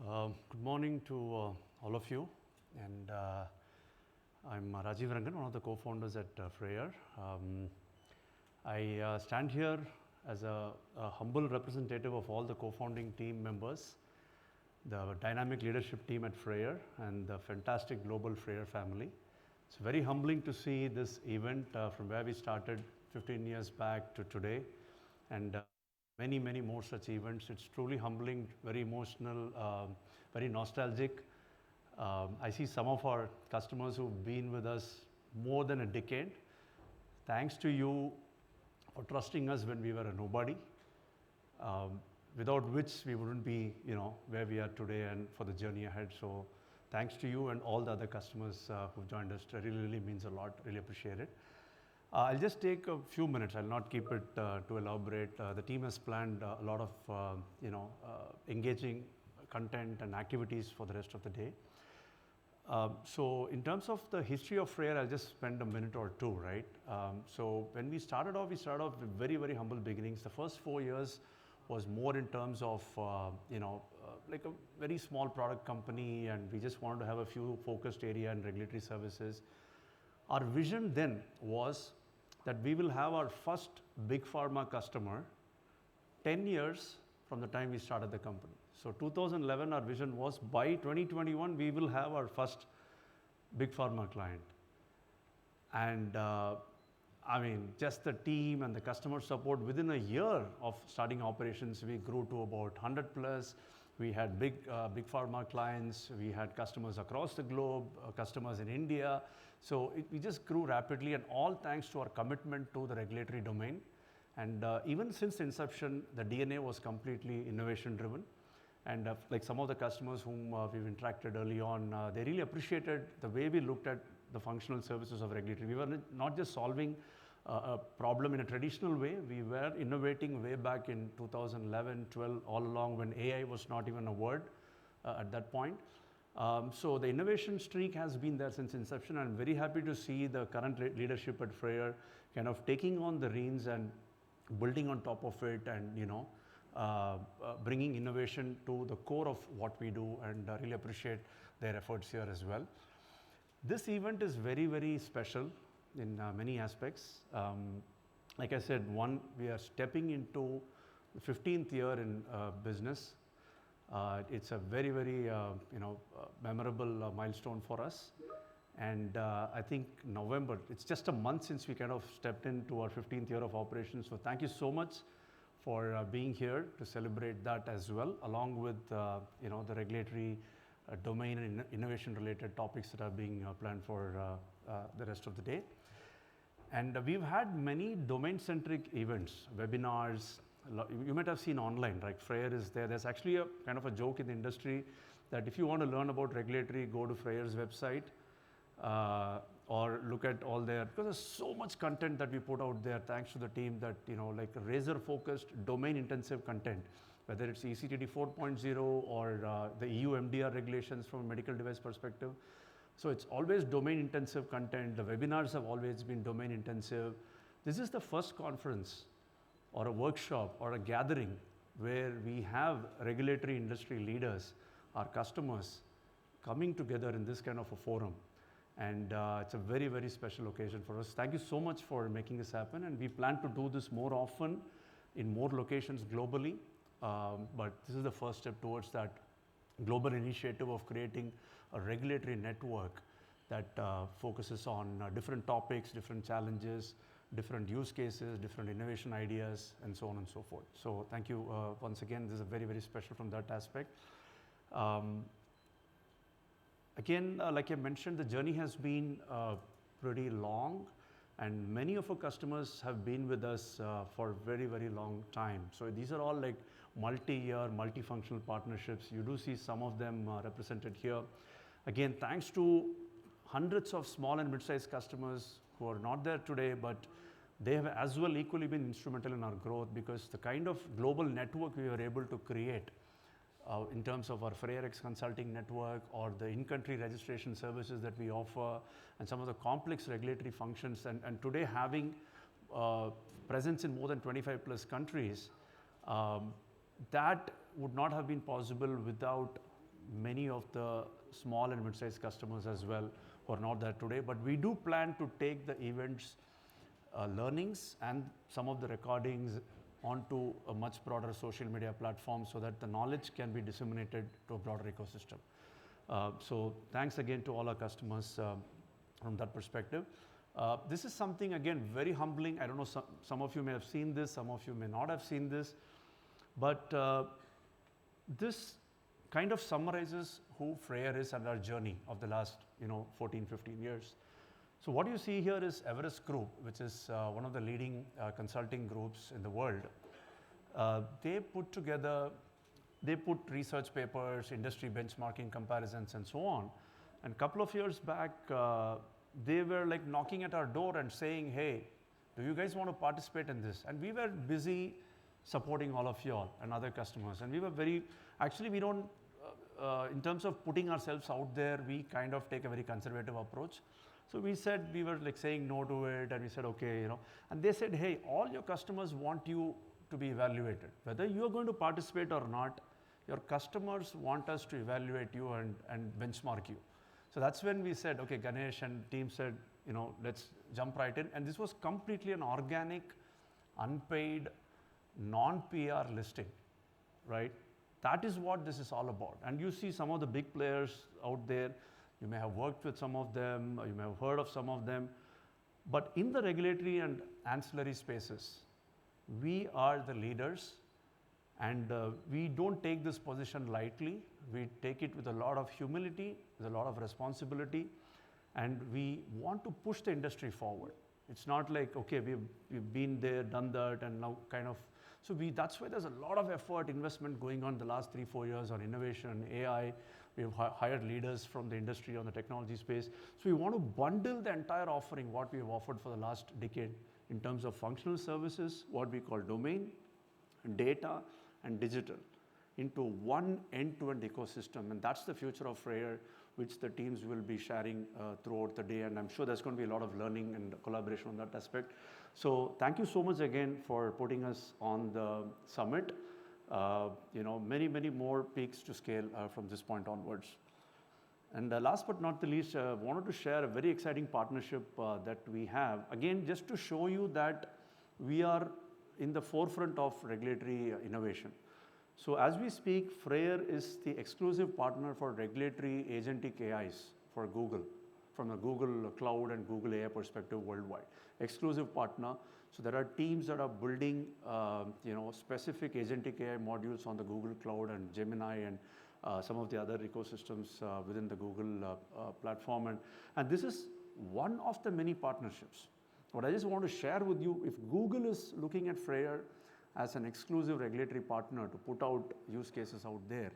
Good morning to all of you, and I'm Rajiv, one of the co-founders at Freyr. I stand here as a humble representative of all the co-founding team members, the dynamic leadership team at Freyr, and the fantastic global Freyr family. It's very humbling to see this event from where we started 15 years back to today, and many, many more such events. It's truly humbling, very emotional, very nostalgic. I see some of our customers who've been with us more than a decade. Thanks to you for trusting us when we were a nobody, without which we wouldn't be, where we are today and for the journey ahead. So thanks to you and all the other customers who've joined us. It really, really means a lot. Really appreciate it. I'll just take a few minutes. I'll not keep it too elaborate. The team has planned a lot of, engaging content and activities for the rest of the day. So in terms of the history of Freyr, I'll just spend a minute or two, right? So when we started off with very, very humble beginnings. The first 4 years was more in terms of, like a very small product company, and we just wanted to have a few focused area and regulatory services. Our vision then was that we will have our first big pharma customer 10 years from the time we started the company. So 2011, our vision was by 2021, we will have our first big pharma client. And just the team and the customer support, within a year of starting operations, we grew to about 100 plus. We had big pharma clients. We had customers across the globe, customers in India. So we just grew rapidly, and all thanks to our commitment to the regulatory domain. And even since inception, the DNA was completely innovation driven. And like some of the customers whom we've interacted early on, they really appreciated the way we looked at the functional services of regulatory. We were not just solving a problem in a traditional way. We were innovating way back in 2011, 12, all along when AI was not even a word at that point. So the innovation streak has been there since inception. I'm very happy to see the current leadership at Freyr kind of taking on the reins and building on top of it, and bringing innovation to the core of what we do, and really appreciate their efforts here as well. This event is very, very special in many aspects. Like I said, one, we are stepping into the 15th year in business. It's a very, very memorable milestone for us. And I think November, it's just a month since we kind of stepped into our 15th year of operations. So thank you so much for being here to celebrate that as well, along with the regulatory domain and innovation related topics that are being planned for the rest of the day. And we've had many domain centric events, webinars. You might have seen online, right? Freyr is there. There's actually a kind of a joke in the industry that if you want to learn about regulatory, go to Freyr's website or look at all their, because there's so much content that we put out there, thanks to the team, that, like razor focused, domain intensive content, whether it's ECTD 4.0 or the EU MDR regulations from a medical device perspective. So it's always domain intensive content. The webinars have always been domain intensive. This is the first conference or a workshop or a gathering where we have regulatory industry leaders, our customers, coming together in this kind of a forum. And it's a very, very special occasion for us. Thank you so much for making this happen. And we plan to do this more often in more locations globally. But this is the first step towards that global initiative of creating a regulatory network that focuses on different topics, different challenges, different use cases, different innovation ideas, and so on and so forth. So thank you once again. This is very, very special from that aspect. Again, like I mentioned, the journey has been pretty long, and many of our customers have been with us for a very, very long time. So these are all like multi-year, multifunctional partnerships. You do see some of them represented here. Again, thanks to hundreds of small and mid-sized customers who are not there today, but they have as well equally been instrumental in our growth, because the kind of global network we were able to create in terms of our FreyrX consulting network or the in-country registration services that we offer and some of the complex regulatory functions, and today having presence in more than 25 plus countries, that would not have been possible without many of the small and mid-sized customers as well who are not there today. But we do plan to take the events learnings and some of the recordings onto a much broader social media platform so that the knowledge can be disseminated to a broader ecosystem. So thanks again to all our customers from that perspective. This is something, again, very humbling. I don't know, some of you may have seen this, some of you may not have seen this, but this kind of summarizes who Freyr is and our journey of the last 14, 15 years. So what you see here is Everest Group, which is one of the leading consulting groups in the world. They put research papers, industry benchmarking comparisons, and so on. And a couple of years back, they were like knocking at our door and saying, hey, do you guys want to participate in this? And we were busy supporting all of you all and other customers. And we were actually we don't, in terms of putting ourselves out there, we kind of take a very conservative approach. So we said, we were like saying no to it, and we said, okay, and they said, hey, all your customers want you to be evaluated. Whether you're going to participate or not, your customers want us to evaluate you and benchmark you. So that's when we said, okay, Ganesh and team said, let's jump right in. And this was completely an organic, unpaid, non-PR listing, right? That is what this is all about. And you see some of the big players out there. You may have worked with some of them, or you may have heard of some of them. But in the regulatory and ancillary spaces, we are the leaders, and we don't take this position lightly. We take it with a lot of humility, with a lot of responsibility, and we want to push the industry forward. It's not like, okay, we've been there, done that, and now kind of, so that's why there's a lot of effort, investment going on the last 3-4 years on innovation, AI. We've hired leaders from the industry on the technology space. So we want to bundle the entire offering, what we have offered for the last decade, in terms of functional services, what we call domain, data, and digital, into one end-to-end ecosystem. And that's the future of Freyr, which the teams will be sharing throughout the day. And I'm sure there's going to be a lot of learning and collaboration on that aspect. So thank you so much again for putting us on the summit. Many, many more peaks to scale from this point onwards. And last but not the least, wanted to share a very exciting partnership that we have. Again, just to show you that we are in the forefront of regulatory innovation. So as we speak, Freyr is the exclusive partner for regulatory agentic AIs for Google, from a Google Cloud and Google AI perspective worldwide. Exclusive partner. So there are teams that are building, specific agentic AI modules on the Google Cloud and Gemini and some of the other ecosystems within the Google platform. And this is one of the many partnerships. What I just want to share with you, if Google is looking at Freyr as an exclusive regulatory partner to put out use cases out there,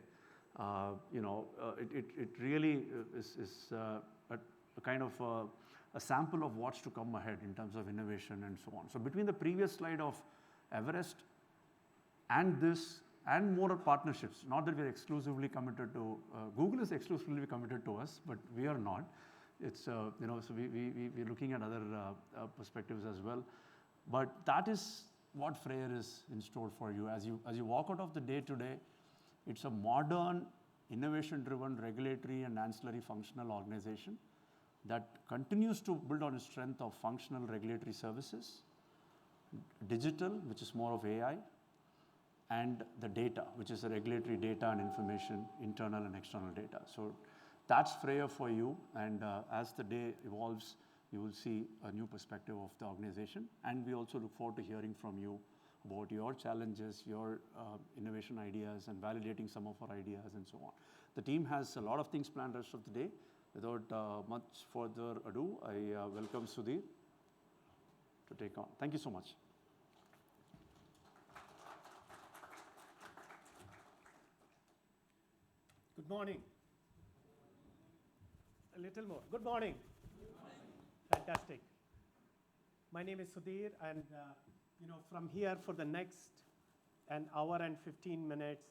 it really is a kind of a sample of what's to come ahead in terms of innovation and so on. So between the previous slide of Everest and this and more partnerships, not that we're exclusively committed to, Google is exclusively committed to us, but we are not. It's, so we're looking at other perspectives as well. But that is what Freyr is in store for you. As you walk out of the day today, it's a modern, innovation-driven, regulatory and ancillary functional organization that continues to build on its strength of functional regulatory services, digital, which is more of AI, and the data, which is the regulatory data and information, internal and external data. So that's Freyr for you, and as the day evolves, you will see a new perspective of the organization. And we also look forward to hearing from you about your challenges, your innovation ideas, and validating some of our ideas and so on. The team has a lot of things planned the rest of the day. Without much further ado, I welcome Sudhir to take on. Thank you so much. Good morning. A little more. Good morning. Fantastic. My name is Sudhir, and from here for the next an hour and 15 minutes,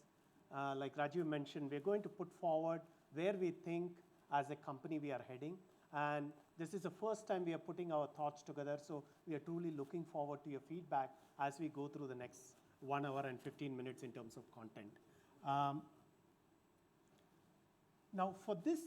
like Rajiv mentioned, we're going to put forward where we think as a company we are heading. And this is the first time we are putting our thoughts together, so we are truly looking forward to your feedback as we go through the next 1 hour and 15 minutes in terms of content. Now, for this